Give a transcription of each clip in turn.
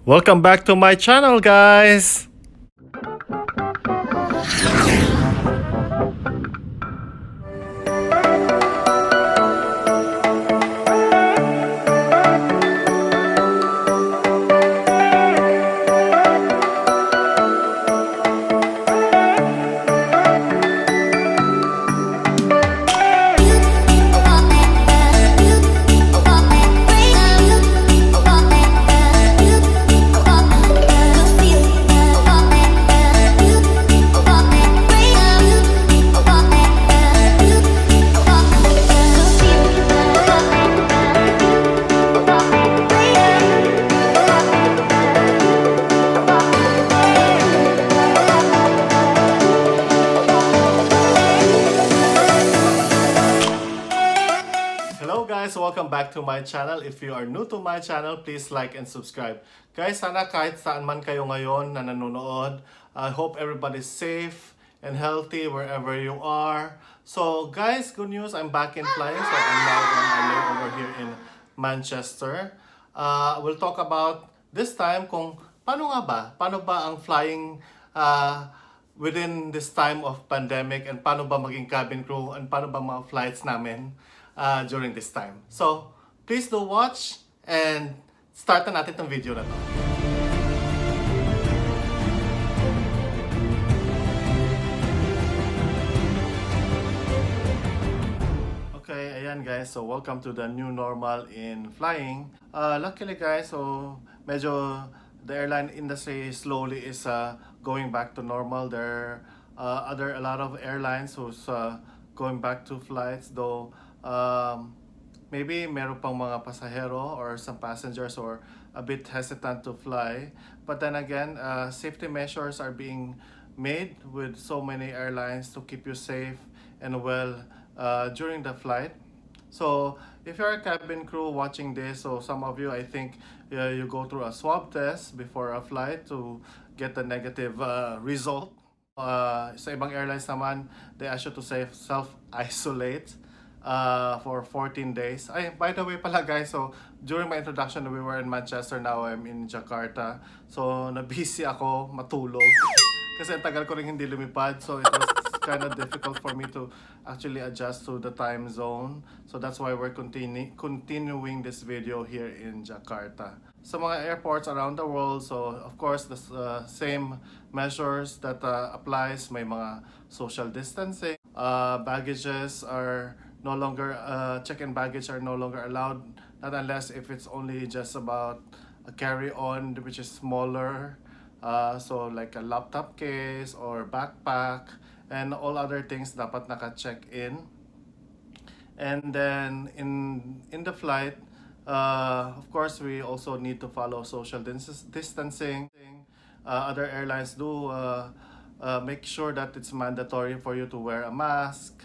Welcome back to my channel, guys. Hello guys, welcome back to my channel. If you are new to my channel, please like and subscribe. Guys, sana kahit saan man kayo ngayon na nanonood, I hope everybody's safe and healthy wherever you are. So guys, good news, I'm back in flying. So I'm now on a layover here in Manchester. We'll talk about this time kung paano ba ang flying within this time of pandemic, and paano ba maging cabin crew, and paano ba mga flights namin during this time. So, please do watch and start na natin itong video na to. Okay, ayan guys. So, welcome to the new normal in flying. Luckily guys, so medyo the airline industry slowly is going back to normal. There are a lot of airlines who's going back to flights, though maybe meron pang mga pasahero or some passengers or a bit hesitant to fly. But then again, safety measures are being made with so many airlines to keep you safe and well during the flight. So if you're a cabin crew watching this, so some of you, I think you go through a swab test before a flight to get the negative result. Sa ibang airlines naman, they ask you to self-isolate for 14 days. Ay, by the way pala guys, so during my introduction, we were in Manchester, now I'm in Jakarta. So na-busy ako matulog kasi ang tagal ko rin hindi lumipad, so it was kind of difficult for me to actually adjust to the time zone. So that's why we're continuing this video here in Jakarta. Sa mga airports around the world, so of course the same measures that applies. May mga social distancing, baggages are no longer check-in baggage are no longer allowed, not unless if it's only just about a carry-on which is smaller, so like a laptop case or backpack, and all other things dapat naka-check-in. And then in the flight, of course we also need to follow social distancing. Other airlines do make sure that it's mandatory for you to wear a mask,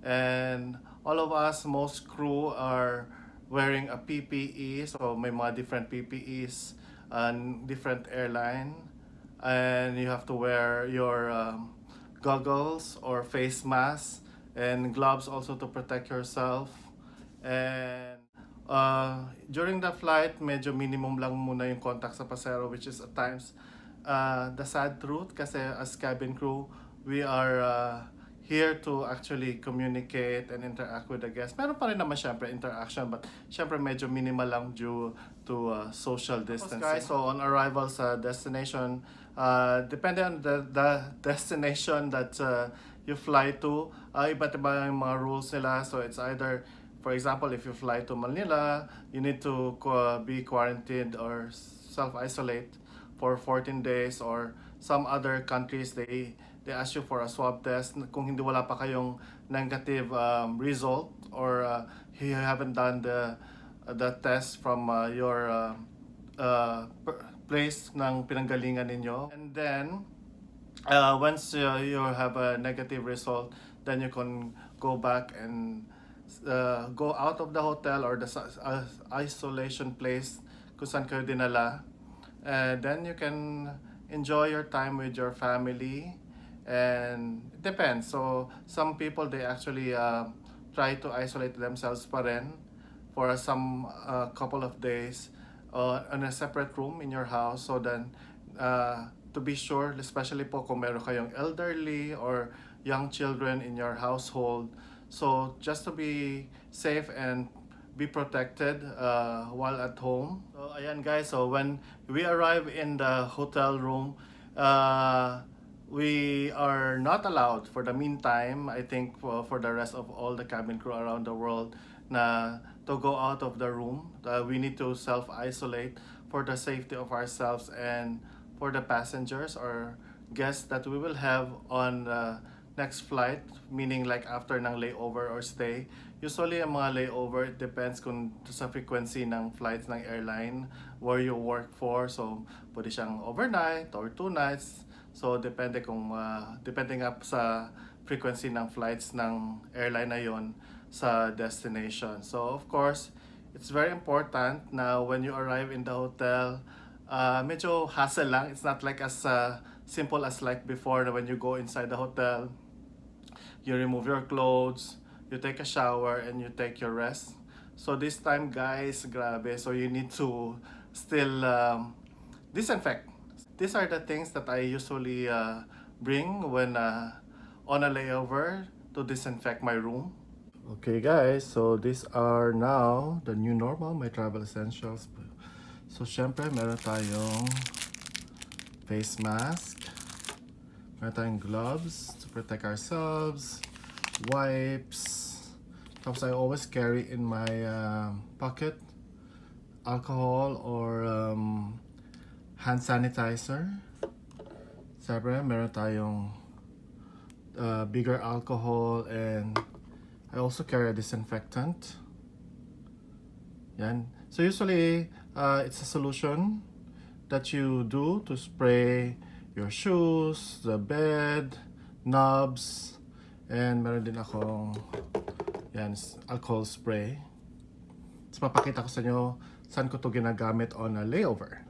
and all of us, most crew are wearing a PPE. So may mga different PPEs and different airline, and you have to wear your goggles or face mask and gloves also to protect yourself. And during the flight, medyo minimum lang muna yung contact sa pasero, which is at times the sad truth, kasi as cabin crew, we are here to actually communicate and interact with the guests. Meron pa rin naman syempre interaction, but syempre medyo minimal lang due to social distancing. Guys, so on arrival sa destination, depende on the destination that you fly to, iba't iba yung mga rules nila. So it's either, for example, if you fly to Manila, you need to be quarantined or self-isolate for 14 days, or some other countries, they ask you for a swab test kung hindi wala pa kayong negative result, or you haven't done the test from your place ng pinanggalingan ninyo. And then once you have a negative result, then you can go back and go out of the hotel or the isolation place kung saan kayo dinala. And then you can enjoy your time with your family, and it depends. So some people, they actually try to isolate themselves pa rin for some couple of days. on a separate room in your house, so then to be sure, especially po kung meron kayong elderly or young children in your household, so just to be safe and be protected while at home. So ayan guys, so when we arrive in the hotel room, we are not allowed for the meantime, I think for the rest of all the cabin crew around the world, na to go out of the room. We need to self-isolate for the safety of ourselves and for the passengers or guests that we will have on the next flight, meaning like after ng layover or stay. Usually ang mga layover, it depends kung sa frequency ng flights ng airline where you work for. So pwede siyang overnight or 2 nights. So depende kung depende nga sa frequency ng flights ng airline na yon sa destination. So of course, it's very important na when you arrive in the hotel, medyo hassle lang. It's not like as simple as like before na when you go inside the hotel, you remove your clothes, you take a shower, and you take your rest. So this time guys, grabe. So you need to still disinfect. These are the things that I usually bring when on a layover to disinfect my room. Okay guys, so these are now the new normal, my travel essentials. So syempre meron tayong face mask, meron tayong gloves to protect ourselves, wipes, tapos I always carry in my pocket alcohol or hand sanitizer. Syempre meron tayong bigger alcohol, and I also carry a disinfectant. Yan. So usually, it's a solution that you do to spray your shoes, the bed, knobs, and meron din akong yan, alcohol spray. So papakita ko sa inyo saan ko to ginagamit on a layover.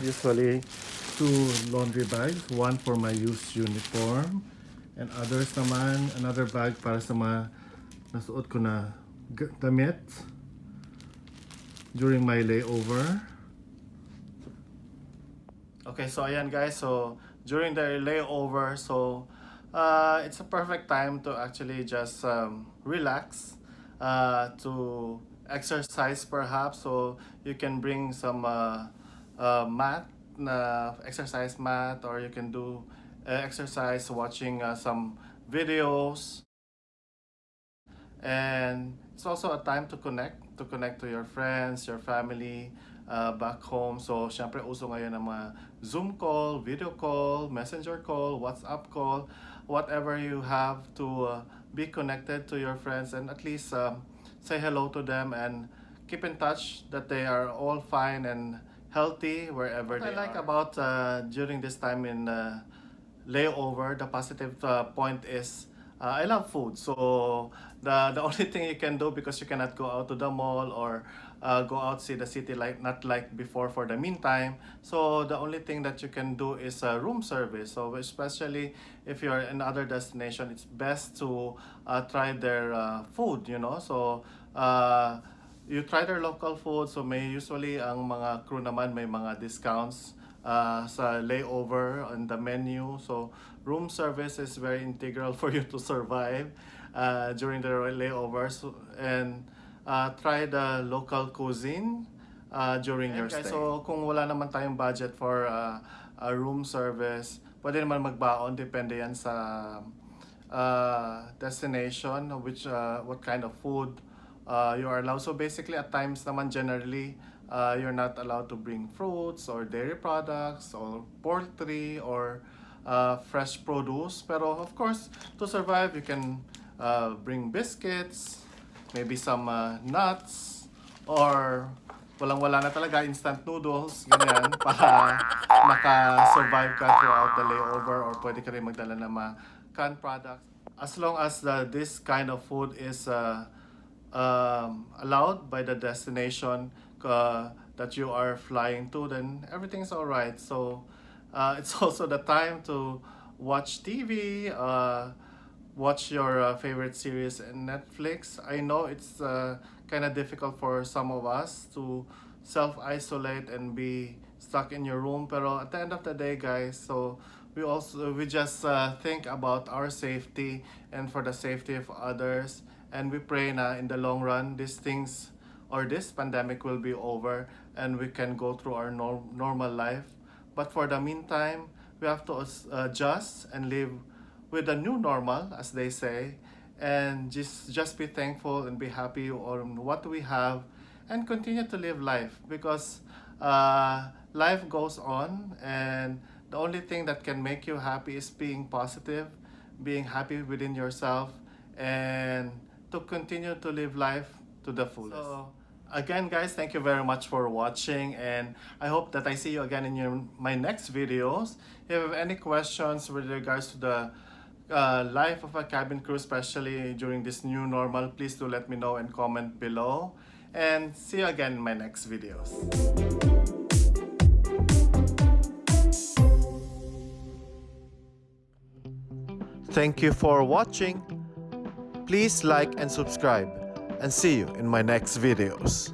Usually 2 laundry bags, one for my used uniform, and others naman, another bag para sa mga nasuot ko na damit during my layover. Okay, so ayan guys, so during the layover, so it's a perfect time to actually just relax, to exercise perhaps. So you can bring some mat, exercise mat, or you can do exercise watching some videos. And it's also a time to connect to your friends, your family, back home. So, syempre, uso ngayon ng mga Zoom call, video call, messenger call, WhatsApp call, whatever you have to be connected to your friends and at least say hello to them and keep in touch that they are all fine and healthy wherever they are. What I like about during this time in layover, the positive point is I love food. So the only thing you can do, because you cannot go out to the mall or go out see the city like not like before for the meantime. So the only thing that you can do is room service. So especially if you're in other destination, it's best to try their food. You know, so. You try their local food, so may usually ang mga crew naman may mga discounts sa layover on the menu. So room service is very integral for you to survive during the layovers, and try the local cuisine during your stay. So kung wala naman tayong budget for a room service, pwede naman magbaon, depende yan sa destination, which what kind of food you are allowed. So basically, at times naman generally, you're not allowed to bring fruits or dairy products or poultry or fresh produce. Pero of course, to survive, you can bring biscuits, maybe some nuts, or walang-wala na talaga, instant noodles, ganyan, para maka-survive ka throughout the layover, or pwede ka rin magdala ng mga canned products. As long as this kind of food is allowed by the destination that you are flying to, then everything's all right. So it's also the time to watch TV, watch your favorite series in Netflix. I know it's kind of difficult for some of us to self-isolate and be stuck in your room. Pero at the end of the day, guys, so we just think about our safety and for the safety of others. And we pray na in the long run, these things or this pandemic will be over and we can go through our normal life. But for the meantime, we have to adjust and live with the new normal, as they say, and just be thankful and be happy on what we have and continue to live life, because life goes on, and the only thing that can make you happy is being positive, being happy within yourself, and to continue to live life to the fullest. So, again, guys, thank you very much for watching, and I hope that I see you again in my next videos. If you have any questions with regards to the life of a cabin crew, especially during this new normal, please do let me know and comment below. And see you again in my next videos. Thank you for watching. Please like and subscribe, and see you in my next videos.